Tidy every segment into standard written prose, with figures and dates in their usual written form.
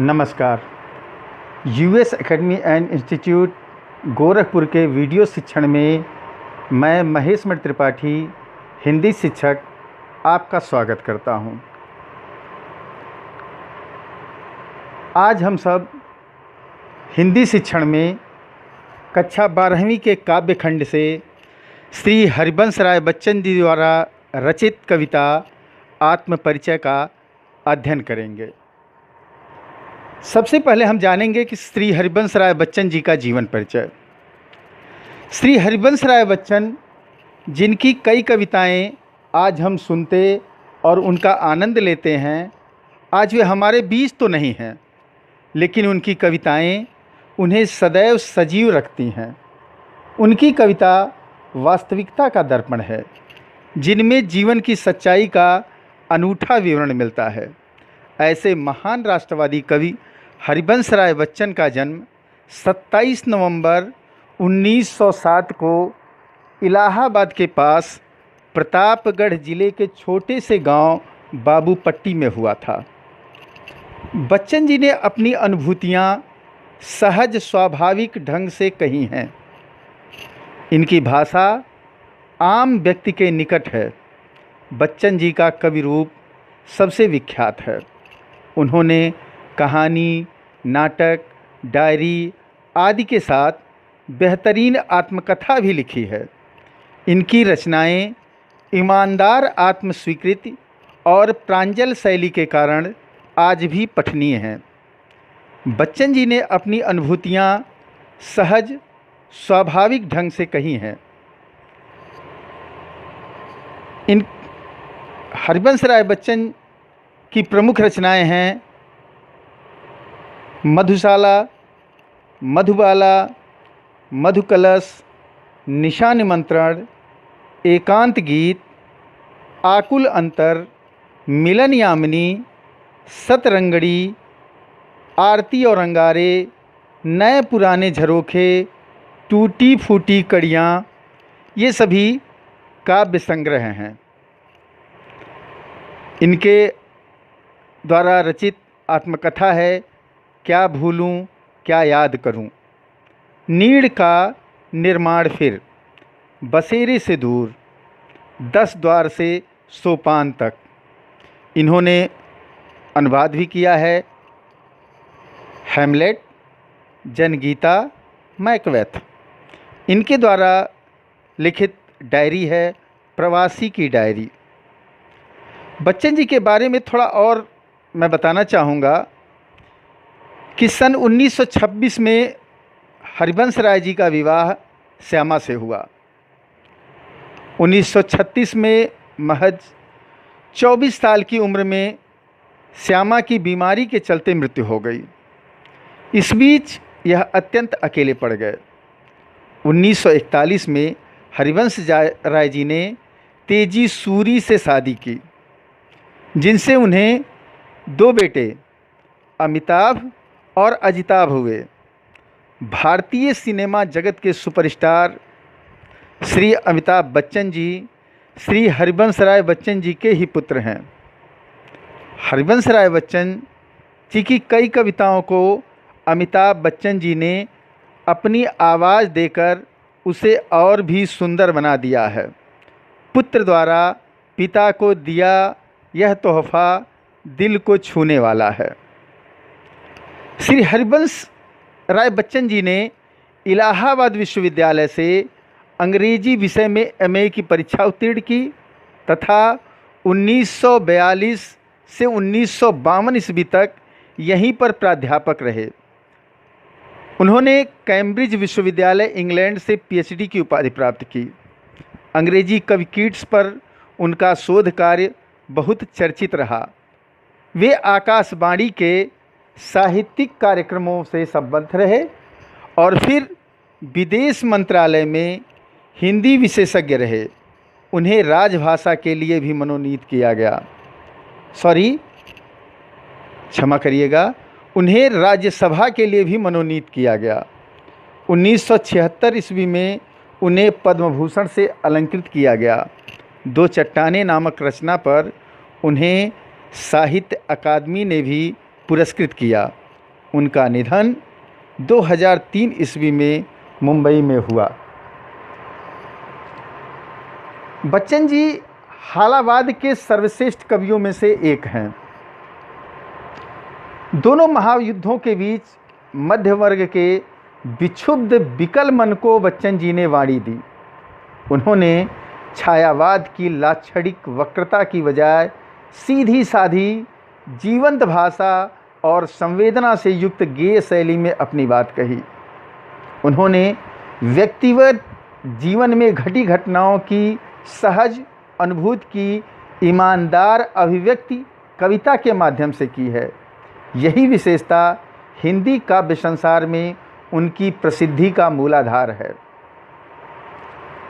नमस्कार। US academy and institute Gorakhpur के video शिक्षण में मैं महेश मणि त्रिपाठी, हिंदी शिक्षक, आपका स्वागत करता हूं। आज हम सब हिंदी शिक्षण में कक्षा 12वीं के काव्य खंड से श्री हरिवंश राय बच्चन जी द्वारा रचित कविता आत्मपरिचय का अध्ययन करेंगे। सबसे पहले हम जानेंगे कि श्री हरिवंश राय बच्चन जी का जीवन परिचय। श्री हरिवंश राय बच्चन, जिनकी कई कविताएं आज हम सुनते और उनका आनंद लेते हैं, आज वे हमारे बीच तो नहीं हैं, लेकिन उनकी कविताएं उन्हें सदैव सजीव रखती हैं। उनकी कविता वास्तविकता का दर्पण है, जिनमें जीवन की सच्चाई का अनूठा विवरण मिलता है। ऐसे महान राष्ट्रवादी कवि हरिवंश राय बच्चन का जन्म 27 नवंबर 1907 को इलाहाबाद के पास प्रतापगढ़ जिले के छोटे से गांव बाबूपट्टी में हुआ था। बच्चन जी ने अपनी अनुभूतियां सहज स्वाभाविक ढंग से कही हैं। इनकी भाषा आम व्यक्ति के निकट है। बच्चन जी का कवि रूप सबसे विख्यात है। उन्होंने कहानी, नाटक, डायरी आदि के साथ बेहतरीन आत्मकथा भी लिखी है। इनकी रचनाएं ईमानदार आत्मस्वीकृति और प्रांजल शैली के कारण आज भी पठनीय हैं। बच्चन जी ने अपनी अनुभूतियां सहज स्वाभाविक ढंग से कही हैं। इन हरिवंश राय बच्चन की प्रमुख रचनाएं हैं मधुशाला, मधुबाला, मधुकलश, निशा निमंत्रण, एकांत गीत, आकुल अंतर, मिलन यामिनी, सतरंगड़ी, आरती और अंगारे, नए पुराने झरोखे, टूटी फूटी कड़ियाँ, ये सभी काव्य संग्रह हैं। इनके द्वारा रचित आत्मकथा है क्या भूलूं क्या याद करूं, नीड़ का निर्माण फिर, बसेरे से दूर, 10 द्वार से सोपान तक। इन्होंने अनुवाद भी किया है हैमलेट, जनगीता, मैकबेथ। इनके द्वारा लिखित डायरी है प्रवासी की डायरी। बच्चन जी के बारे में थोड़ा और मैं बताना चाहूँगा कि सन 1926 में हरिवंश राय जी का विवाह श्यामा से हुआ। 1936 में महज 24 साल की उम्र में श्यामा की बीमारी के चलते मृत्यु हो गई। इस बीच यह अत्यंत अकेले पड़ गए। 1941 में हरिवंश राय जी ने तेजी सूरी से शादी की, जिनसे उन्हें 2 बेटे अमिताभ और अजिताभ हुए। भारतीय सिनेमा जगत के सुपरस्टार श्री अमिताभ बच्चन जी श्री हरिवंश राय बच्चन जी के ही पुत्र हैं। हरिवंश राय बच्चन जी की कई कविताओं को अमिताभ बच्चन जी ने अपनी आवाज़ देकर उसे और भी सुंदर बना दिया है। पुत्र द्वारा पिता को दिया यह तोहफ़ा दिल को छूने वाला है। श्री हरिवंश राय बच्चन जी ने इलाहाबाद विश्वविद्यालय से अंग्रेजी विषय में एमए की परीक्षा उत्तीर्ण की तथा 1942 से 1952 ईस्वी तक यहीं पर प्राध्यापक रहे। उन्होंने कैम्ब्रिज विश्वविद्यालय इंग्लैंड से पीएचडी की उपाधि प्राप्त की। अंग्रेजी कवि कीट्स पर उनका शोध कार्य बहुत चर्चित रहा। वे आकाशवाणी के साहित्यिक कार्यक्रमों से संबद्ध रहे और फिर विदेश मंत्रालय में हिंदी विशेषज्ञ रहे। उन्हें राजभाषा के लिए भी मनोनीत किया गया। क्षमा करिएगा, उन्हें राज्यसभा के लिए भी मनोनीत किया गया। 1976 ईस्वी में उन्हें पद्म भूषण से अलंकृत किया गया। 2 चट्टानें नामक रचना पर उन्हें साहित्य अकादमी ने भी पुरस्कृत किया। उनका निधन 2003 ईस्वी में मुंबई में हुआ। बच्चन जी हालावाद के सर्वश्रेष्ठ कवियों में से एक हैं। दोनों महायुद्धों के बीच मध्य वर्ग के विक्षुब्ध विकल मन को बच्चन जी ने वाणी दी। उन्होंने छायावाद की लाक्षणिक वक्रता की बजाय सीधी साधी जीवंत भाषा और संवेदना से युक्त गेय शैली में अपनी बात कही। उन्होंने व्यक्तिगत जीवन में घटी घटनाओं की सहज अनुभूति की ईमानदार अभिव्यक्ति कविता के माध्यम से की है। यही विशेषता हिंदी काव्य संसार में उनकी प्रसिद्धि का मूलाधार है।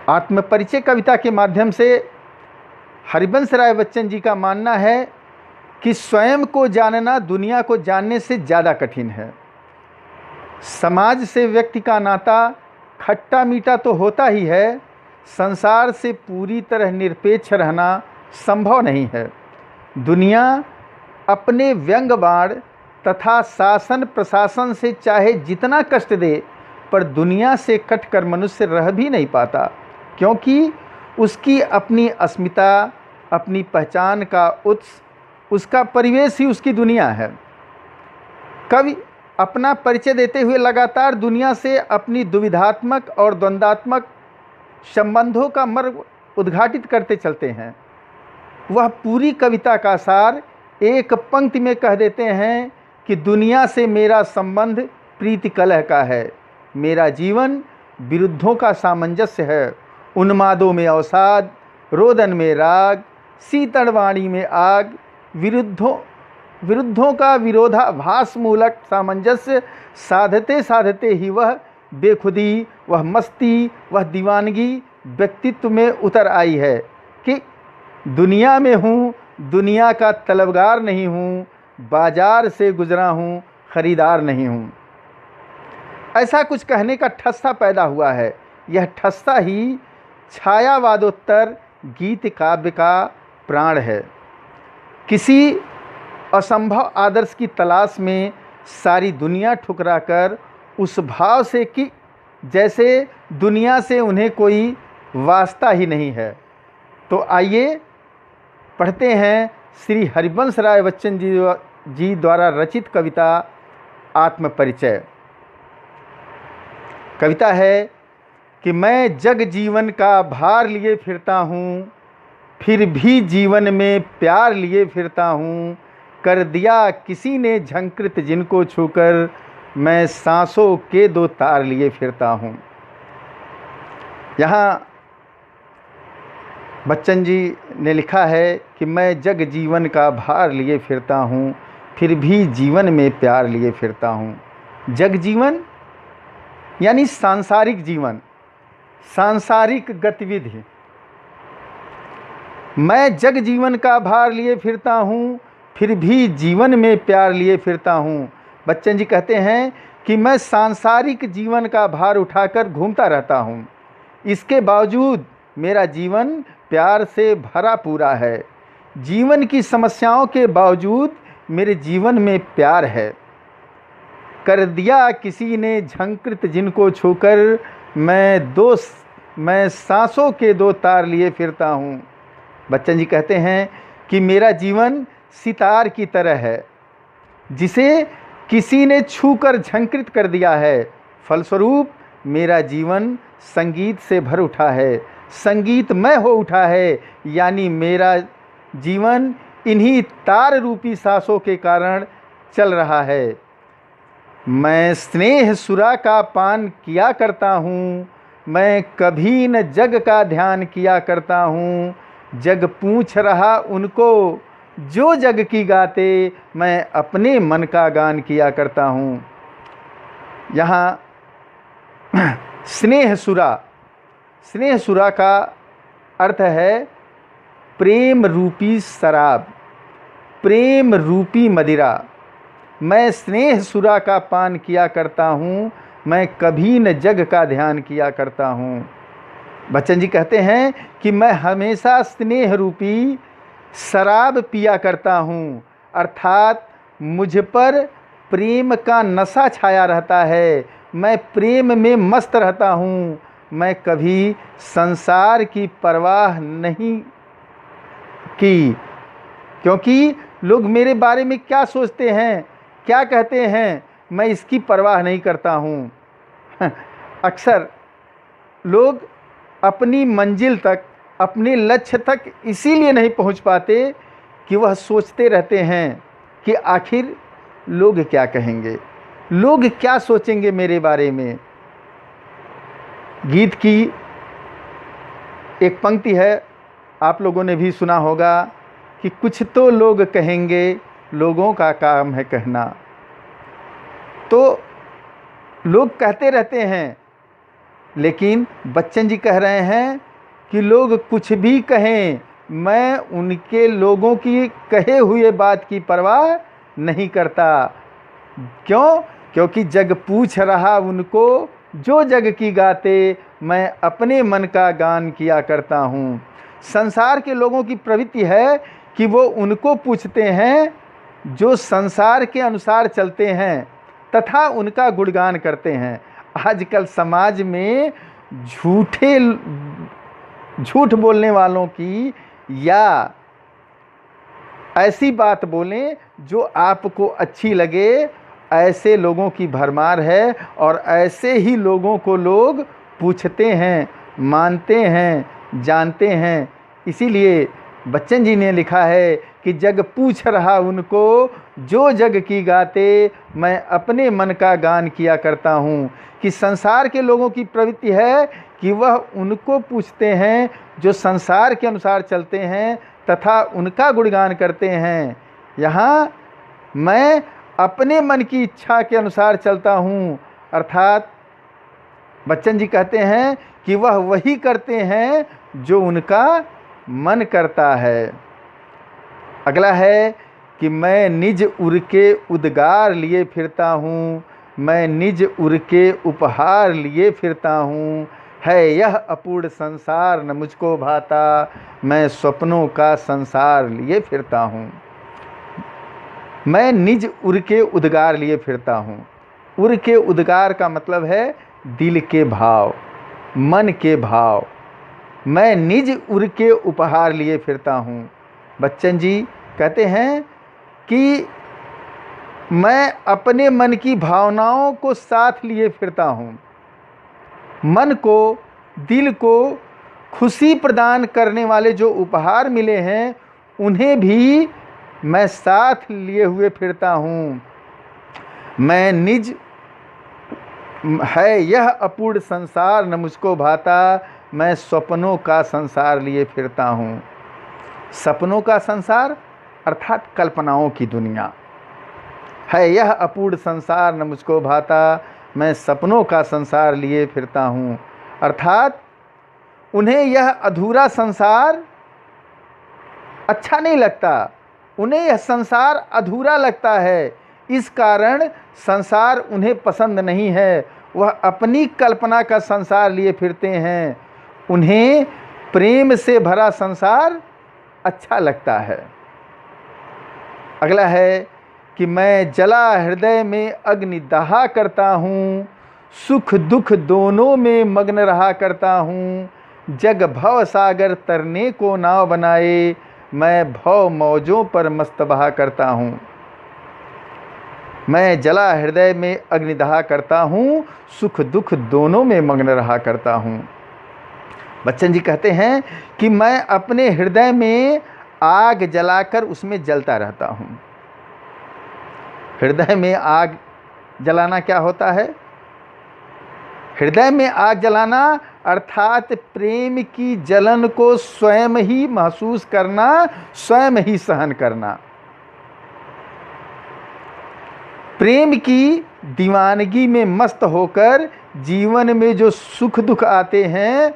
आत्मपरिचय कविता के माध्यम से हरिवंश राय बच्चन जी का मानना है कि स्वयं को जानना दुनिया को जानने से ज़्यादा कठिन है। समाज से व्यक्ति का नाता खट्टा मीठा तो होता ही है, संसार से पूरी तरह निरपेक्ष रहना संभव नहीं है। दुनिया अपने व्यंग बाण तथा शासन प्रशासन से चाहे जितना कष्ट दे, पर दुनिया से कटकर मनुष्य रह भी नहीं पाता, क्योंकि उसकी अपनी अस्मिता, अपनी पहचान का उत्स, उसका परिवेश ही उसकी दुनिया है। कवि अपना परिचय देते हुए लगातार दुनिया से अपनी दुविधात्मक और द्वंद्वात्मक संबंधों का मार्ग उद्घाटित करते चलते हैं। वह पूरी कविता का सार एक पंक्ति में कह देते हैं कि दुनिया से मेरा संबंध प्रीति कलह का है, मेरा जीवन विरुद्धों का सामंजस्य है, उन्मादों में अवसाद, रोदन में राग, शीतलवाणी में आग, विरुद्धों का विरोधाभास मूलक सामंजस्य साधते साधते ही वह बेखुदी, वह मस्ती, वह दीवानगी व्यक्तित्व में उतर आई है कि दुनिया में हूँ, दुनिया का तलबगार नहीं हूँ, बाजार से गुजरा हूँ, खरीदार नहीं हूँ। ऐसा कुछ कहने का ठस्सा पैदा हुआ है। यह ठस्सा ही छायावादोत्तर गीत काव्य का प्राण है। किसी असंभव आदर्श की तलाश में सारी दुनिया ठुकराकर उस भाव से कि जैसे दुनिया से उन्हें कोई वास्ता ही नहीं है। तो आइए पढ़ते हैं श्री हरिवंश राय बच्चन जी द्वारा रचित कविता आत्मपरिचय। कविता है कि मैं जग जीवन का भार लिए फिरता हूँ, फिर भी जीवन में प्यार लिए फिरता हूँ, कर दिया किसी ने झंकृत जिनको छूकर, मैं सांसों के दो तार लिए फिरता हूँ। यहाँ बच्चन जी ने लिखा है कि मैं जग जीवन का भार लिए फिरता हूँ, फिर भी जीवन में प्यार लिए फिरता हूँ। जग जीवन यानी सांसारिक जीवन, सांसारिक गतिविधि। मैं जग जीवन का भार लिए फिरता हूँ, फिर भी जीवन में प्यार लिए फिरता हूँ। बच्चन जी कहते हैं कि मैं सांसारिक जीवन का भार उठाकर घूमता रहता हूँ, इसके बावजूद मेरा जीवन प्यार से भरा पूरा है। जीवन की समस्याओं के बावजूद मेरे जीवन में प्यार है। कर दिया किसी ने झंकृत जिनको छूकर, मैं सांसों के दो तार लिए फिरता हूँ। बच्चन जी कहते हैं कि मेरा जीवन सितार की तरह है, जिसे किसी ने छूकर झंकृत कर दिया है। फलस्वरूप मेरा जीवन संगीत से भर उठा है, संगीतमय हो उठा है, यानी मेरा जीवन इन्हीं तार रूपी सांसों के कारण चल रहा है। मैं स्नेह सुरा का पान किया करता हूँ, मैं कभी न जग का ध्यान किया करता हूँ। जग पूछ रहा उनको जो जग की गाते, मैं अपने मन का गान किया करता हूँ। यहाँ स्नेह सुरा का अर्थ है प्रेम रूपी शराब, प्रेम रूपी मदिरा। मैं स्नेह सुरा का पान किया करता हूँ, मैं कभी न जग का ध्यान किया करता हूँ। बच्चन जी कहते हैं कि मैं हमेशा स्नेह रूपी शराब पिया करता हूँ, अर्थात मुझ पर प्रेम का नशा छाया रहता है, मैं प्रेम में मस्त रहता हूँ, मैं कभी संसार की परवाह नहीं की, क्योंकि लोग मेरे बारे में क्या सोचते हैं, क्या कहते हैं, मैं इसकी परवाह नहीं करता हूँ। अक्सर लोग अपनी मंजिल तक, अपने लक्ष्य तक इसीलिए नहीं पहुँच पाते कि वह सोचते रहते हैं कि आखिर लोग क्या कहेंगे, लोग क्या सोचेंगे मेरे बारे में। गीत की एक पंक्ति है, आप लोगों ने भी सुना होगा कि कुछ तो लोग कहेंगे, लोगों का काम है कहना। तो लोग कहते रहते हैं, लेकिन बच्चन जी कह रहे हैं कि लोग कुछ भी कहें, मैं उनके लोगों की कहे हुए बात की परवाह नहीं करता। क्यों? क्योंकि जग पूछ रहा उनको जो जग की गाते, मैं अपने मन का गान किया करता हूँ। संसार के लोगों की प्रवृत्ति है कि वो उनको पूछते हैं जो संसार के अनुसार चलते हैं तथा उनका गुणगान करते हैं। आजकल समाज में झूठ बोलने वालों की या ऐसी बात बोलें जो आपको अच्छी लगे, ऐसे लोगों की भरमार है और ऐसे ही लोगों को लोग पूछते हैं, मानते हैं, जानते हैं। इसीलिए बच्चन जी ने लिखा है कि जग पूछ रहा उनको जो जग की गाते, मैं अपने मन का गान किया करता हूँ। कि संसार के लोगों की प्रवृत्ति है कि वह उनको पूछते हैं जो संसार के अनुसार चलते हैं तथा उनका गुणगान करते हैं। यहाँ मैं अपने मन की इच्छा के अनुसार चलता हूँ, अर्थात बच्चन जी कहते हैं कि वह वही करते हैं जो उनका मन करता है। अगला है कि मैं निज उर के उद्गार लिए फिरता हूँ, मैं निज उर के उपहार लिए फिरता हूँ, है यह अपूर्ण संसार न मुझको भाता, मैं स्वप्नों का संसार लिए फिरता हूँ। मैं निज उर के उद्गार लिए फिरता हूँ। उर के उद्गार का मतलब है दिल के भाव, मन के भाव। मैं निज उर के उपहार लिए फिरता हूँ। बच्चन जी कहते हैं कि मैं अपने मन की भावनाओं को साथ लिए फिरता हूँ। मन को, दिल को खुशी प्रदान करने वाले जो उपहार मिले हैं उन्हें भी मैं साथ लिए हुए फिरता हूँ। मैं निज है यह अपूर्ण संसार न मुझको भाता, मैं सपनों का संसार लिए फिरता हूँ। सपनों का संसार अर्थात कल्पनाओं की दुनिया है। यह अपूर्ण संसार न मुझको भाता, मैं सपनों का संसार लिए फिरता हूँ। अर्थात उन्हें यह अधूरा संसार अच्छा नहीं लगता, उन्हें यह संसार अधूरा लगता है। इस कारण संसार उन्हें पसंद नहीं है, वह अपनी कल्पना का संसार लिए फिरते हैं। उन्हें प्रेम से भरा संसार अच्छा लगता है। अगला है कि मैं जला हृदय में अग्नि दहा करता हूँ, सुख दुख दोनों में मग्न रहा करता हूँ। जग भव सागर तरने को नाव बनाए, मैं भव मौजों पर मस्त बहा करता हूँ। मैं जला हृदय में अग्नि दहा करता हूँ, सुख दुख दोनों में मग्न रहा करता हूँ। बच्चन जी कहते हैं कि मैं अपने हृदय में आग जलाकर उसमें जलता रहता हूँ। हृदय में आग जलाना क्या होता है? हृदय में आग जलाना अर्थात प्रेम की जलन को स्वयं ही महसूस करना, स्वयं ही सहन करना। प्रेम की दीवानगी में मस्त होकर जीवन में जो सुख दुख आते हैं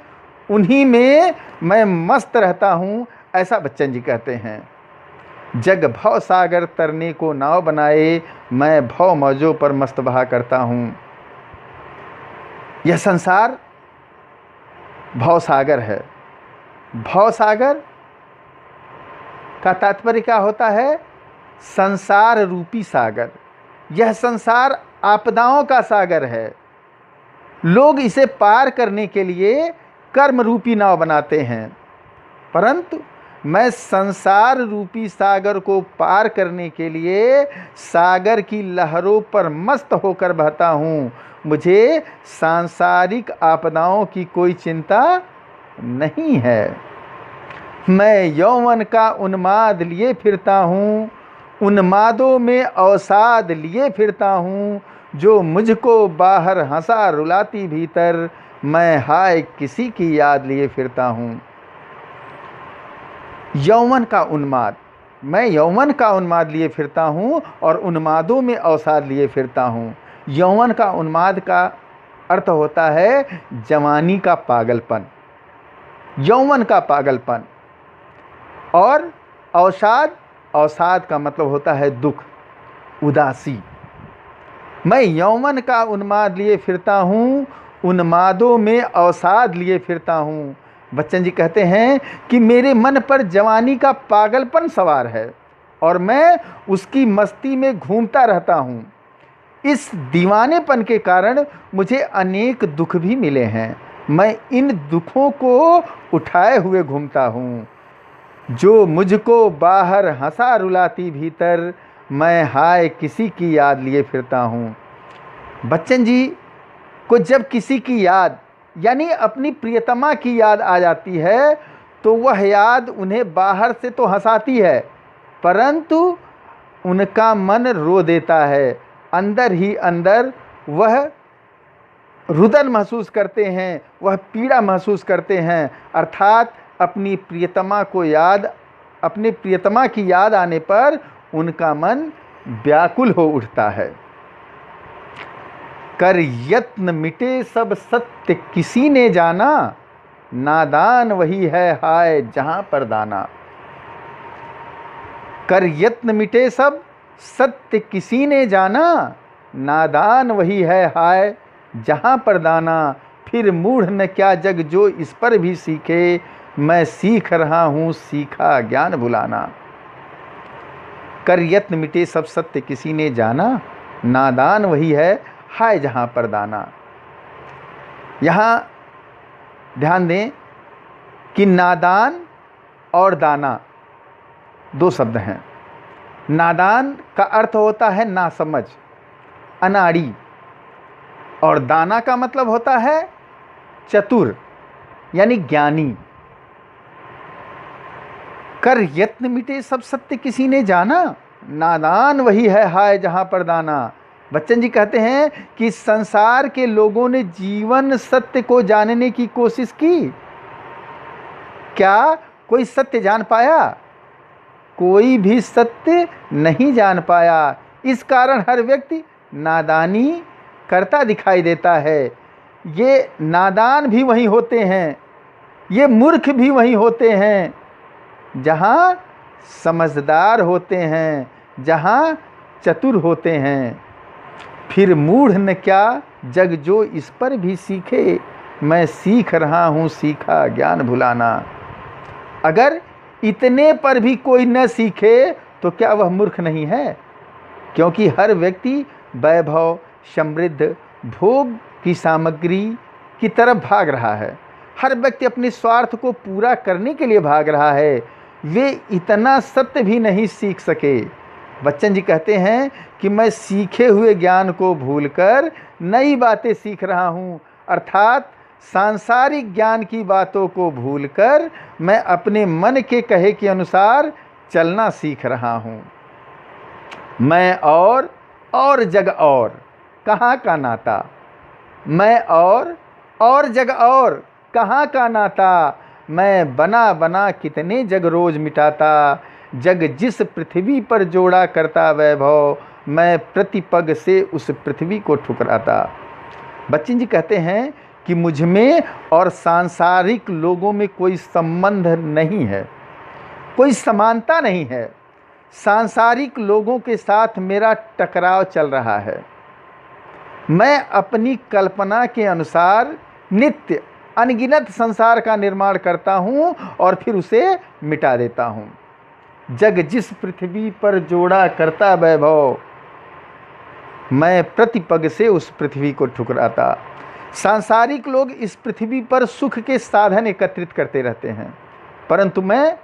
उन्हीं में मैं मस्त रहता हूँ, ऐसा बच्चन जी कहते हैं। जग भव सागर तरने को नाव बनाए, मैं भव मौजों पर मस्त बहा करता हूँ। यह संसार भव सागर है। भव सागर का तात्पर्य क्या होता है? संसार रूपी सागर, यह संसार आपदाओं का सागर है। लोग इसे पार करने के लिए कर्म रूपी नाव बनाते हैं, परंतु मैं संसार रूपी सागर को पार करने के लिए सागर की लहरों पर मस्त होकर बहता हूँ। मुझे सांसारिक आपदाओं की कोई चिंता नहीं है। मैं यौवन का उन्माद लिए फिरता हूँ, उन्मादों में अवसाद लिए फिरता हूँ। जो मुझको बाहर हंसा रुलाती भीतर, मैं हाय किसी की याद लिए फिरता हूँ। यौवन का उन्माद, मैं यौवन का उन्माद लिए फिरता हूँ और उन्मादों में अवसाद लिए फिरता हूँ। यौवन का उन्माद का अर्थ होता है जवानी का पागलपन, यौवन का पागलपन। और अवसाद, अवसाद का मतलब होता है दुख, उदासी। मैं यौवन का उन्माद लिए फिरता हूँ, उन्मादों में अवसाद लिए फिरता हूँ। बच्चन जी कहते हैं कि मेरे मन पर जवानी का पागलपन सवार है और मैं उसकी मस्ती में घूमता रहता हूँ। इस दीवानेपन के कारण मुझे अनेक दुख भी मिले हैं। मैं इन दुखों को उठाए हुए घूमता हूँ। जो मुझको बाहर हंसा रुलाती भीतर, मैं हाय किसी की याद लिए फिरता हूँ। बच्चन जी को जब किसी की याद यानी अपनी प्रियतमा की याद आ जाती है तो वह याद उन्हें बाहर से तो हंसाती है, परंतु उनका मन रो देता है। अंदर ही अंदर वह रुदन महसूस करते हैं, वह पीड़ा महसूस करते हैं। अर्थात अपनी प्रियतमा की याद आने पर उनका मन व्याकुल हो उठता है। कर यत्न मिटे सब सत्य किसी ने जाना, नादान वही है हाय जहां पर दाना। कर यत्न मिटे सब सत्य किसी ने जाना, नादान वही है हाय जहां पर दाना। फिर मूढ़ न क्या जग जो इस पर भी सीखे, मैं सीख रहा हूँ सीखा ज्ञान भुलाना। कर यत्न मिटे सब सत्य किसी ने जाना, नादान वही है हाय जहां पर दाना। यहाँ ध्यान दें कि नादान और दाना दो शब्द हैं। नादान का अर्थ होता है नासमझ, अनाड़ी, और दाना का मतलब होता है चतुर यानी ज्ञानी। कर यत्न मिटे सब सत्य किसी ने जाना, नादान वही है हाय जहां पर दाना। बच्चन जी कहते हैं कि संसार के लोगों ने जीवन सत्य को जानने की कोशिश की, क्या कोई सत्य जान पाया? कोई भी सत्य नहीं जान पाया। इस कारण हर व्यक्ति नादानी करता दिखाई देता है। ये नादान भी वहीं होते हैं, ये मूर्ख भी वहीं होते हैं जहाँ समझदार होते हैं, जहाँ चतुर होते हैं। फिर मूढ़ न क्या जग जो इस पर भी सीखे, मैं सीख रहा हूँ सीखा ज्ञान भुलाना। अगर इतने पर भी कोई न सीखे तो क्या वह मूर्ख नहीं है? क्योंकि हर व्यक्ति वैभव, समृद्ध, भोग की सामग्री की तरफ भाग रहा है। हर व्यक्ति अपने स्वार्थ को पूरा करने के लिए भाग रहा है। वे इतना सत्य भी नहीं सीख सके। बच्चन जी कहते हैं कि मैं सीखे हुए ज्ञान को भूलकर नई बातें सीख रहा हूँ। अर्थात सांसारिक ज्ञान की बातों को भूलकर मैं अपने मन के कहे के अनुसार चलना सीख रहा हूँ। मैं और जग और कहाँ का नाता, मैं और जग और कहाँ का नाता। मैं बना बना कितने जग रोज मिटाता, जग जिस पृथ्वी पर जोड़ा करता वैभव, मैं प्रतिपग से उस पृथ्वी को ठुकराता। बच्चन जी कहते हैं कि मुझ में और सांसारिक लोगों में कोई संबंध नहीं है, कोई समानता नहीं है। सांसारिक लोगों के साथ मेरा टकराव चल रहा है। मैं अपनी कल्पना के अनुसार नित्य अनगिनत संसार का निर्माण करता हूँ और फिर उसे मिटा देता हूँ। जग जिस पृथ्वी पर जोड़ा करता वैभव, मैं प्रतिपग से उस पृथ्वी को ठुकराता। सांसारिक लोग इस पृथ्वी पर सुख के साधन एकत्रित करते रहते हैं, परंतु मैं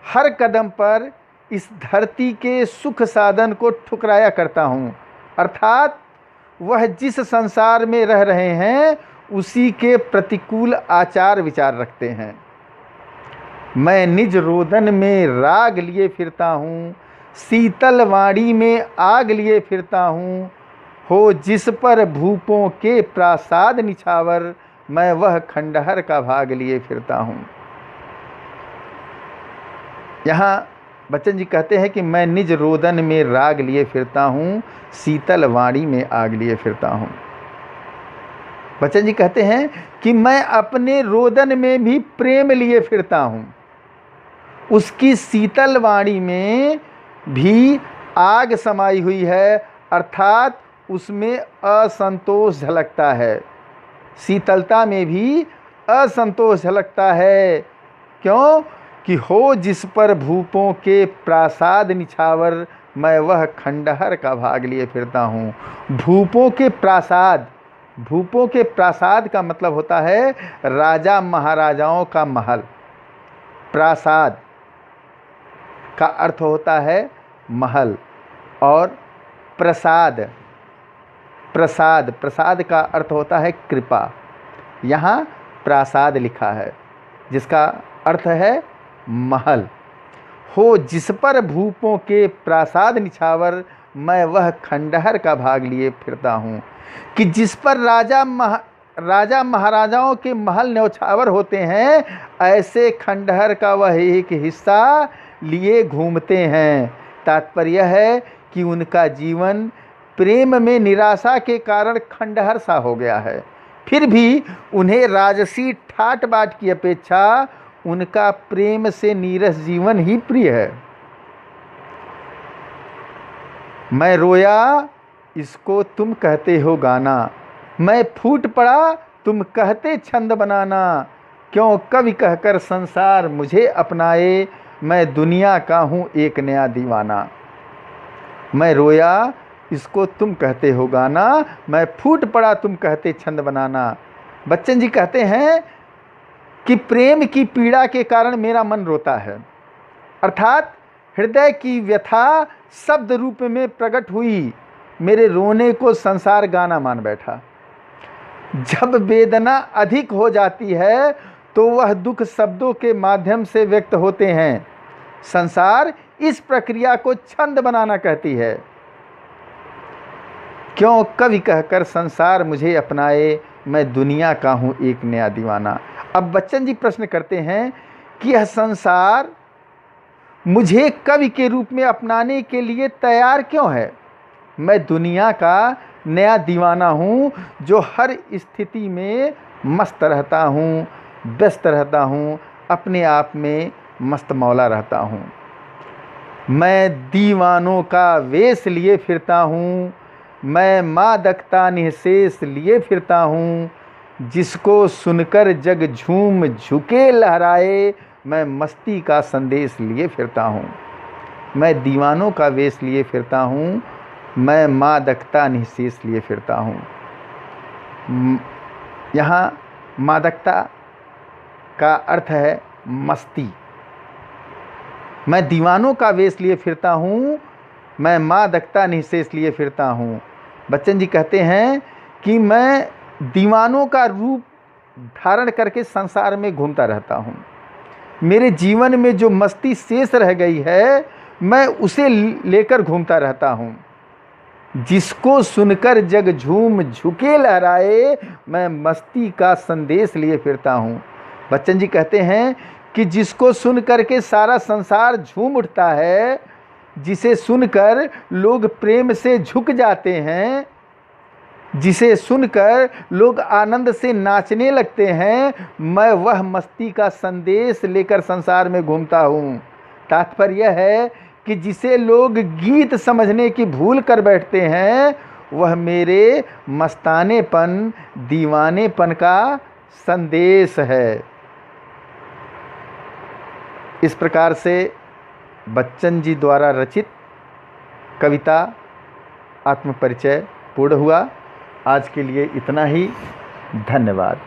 हर कदम पर इस धरती के सुख साधन को ठुकराया करता हूँ। अर्थात वह जिस संसार में रह रहे हैं उसी के प्रतिकूल आचार विचार रखते हैं। मैं निज रोदन में राग लिए फिरता हूँ, शीतल वाणी में आग लिए फिरता हूँ। हो जिस पर भूपों के प्रासाद निछावर, मैं वह खंडहर का भाग लिए फिरता हूँ। यहाँ बच्चन जी कहते हैं कि मैं निज रोदन में राग लिए फिरता हूँ, शीतल वाणी में आग लिए फिरता हूँ। बच्चन जी कहते हैं कि मैं अपने रोदन में भी प्रेम लिए फिरता हूँ, उसकी शीतल वाणी में भी आग समाई हुई है, अर्थात उसमें असंतोष झलकता है। शीतलता में भी असंतोष झलकता है। क्यों? कि हो जिस पर भूपों के प्रासाद निछावर, मैं वह खंडहर का भाग लिए फिरता हूँ। भूपों के प्रासाद, भूपों के प्रासाद का मतलब होता है राजा महाराजाओं का महल। प्रासाद का अर्थ होता है महल, और प्रसाद, प्रसाद, प्रसाद का अर्थ होता है कृपा। यहाँ प्रासाद लिखा है जिसका अर्थ है महल। हो जिस पर भूपों के प्रासाद निछावर, मैं वह खंडहर का भाग लिए फिरता हूँ। कि जिस पर राजा महाराजाओं के महल न्यौछावर होते हैं, ऐसे खंडहर का वह एक हिस्सा लिए घूमते हैं। तात्पर्य है कि उनका जीवन प्रेम में निराशा के कारण खंडहर सा हो गया है। फिर भी उन्हें राजसी ठाट बाट की अपेक्षा उनका प्रेम से नीरस जीवन ही प्रिय है। मैं रोया इसको तुम कहते हो गाना, मैं फूट पड़ा तुम कहते छंद बनाना। क्यों कवि कहकर संसार मुझे अपनाए, मैं दुनिया का हूँ एक नया दीवाना। मैं रोया इसको तुम कहते हो गाना, मैं फूट पड़ा तुम कहते छंद बनाना। बच्चन जी कहते हैं कि प्रेम की पीड़ा के कारण मेरा मन रोता है, अर्थात हृदय की व्यथा शब्द रूप में प्रकट हुई। मेरे रोने को संसार गाना मान बैठा। जब वेदना अधिक हो जाती है तो वह दुख शब्दों के माध्यम से व्यक्त होते हैं। संसार इस प्रक्रिया को छंद बनाना कहती है। क्यों कवि कहकर संसार मुझे अपनाए, मैं दुनिया का हूँ एक नया दीवाना। अब बच्चन जी प्रश्न करते हैं कि यह संसार मुझे कवि के रूप में अपनाने के लिए तैयार क्यों है। मैं दुनिया का नया दीवाना हूँ जो हर स्थिति में मस्त रहता हूँ, व्यस्त रहता हूँ, अपने आप में मस्त मौला रहता हूँ। मैं दीवानों का वेश लिए फिरता हूँ, मैं मादकता निःशेष लिए फिरता हूँ। जिसको सुनकर जग झूम झुके लहराए, मैं मस्ती का संदेश लिए फिरता हूँ। मैं दीवानों का वेश लिए फिरता हूँ, मैं मादकता निःशेष लिए फिरता हूँ। यहाँ मादकता का अर्थ है मस्ती। मैं दीवानों का वेश लिए फिरता हूँ, मैं मादकता निःशेष लिए फिरता हूँ। बच्चन जी कहते हैं कि मैं दीवानों का रूप धारण करके संसार में घूमता रहता हूँ। मेरे जीवन में जो मस्ती शेष रह गई है, मैं उसे लेकर घूमता रहता हूँ। जिसको सुनकर जग झूम झुके लहराए, मैं मस्ती का संदेश लिए फिरता हूँ। बच्चन जी कहते हैं कि जिसको सुन करके सारा संसार झूम उठता है, जिसे सुनकर लोग प्रेम से झुक जाते हैं, जिसे सुनकर लोग आनंद से नाचने लगते हैं, मैं वह मस्ती का संदेश लेकर संसार में घूमता हूँ। तात्पर्य है कि जिसे लोग गीत समझने की भूल कर बैठते हैं, वह मेरे मस्तानेपन, दीवानेपन का संदेश है। इस प्रकार से बच्चन जी द्वारा रचित कविता आत्मपरिचय पूर्ण हुआ। आज के लिए इतना ही। धन्यवाद।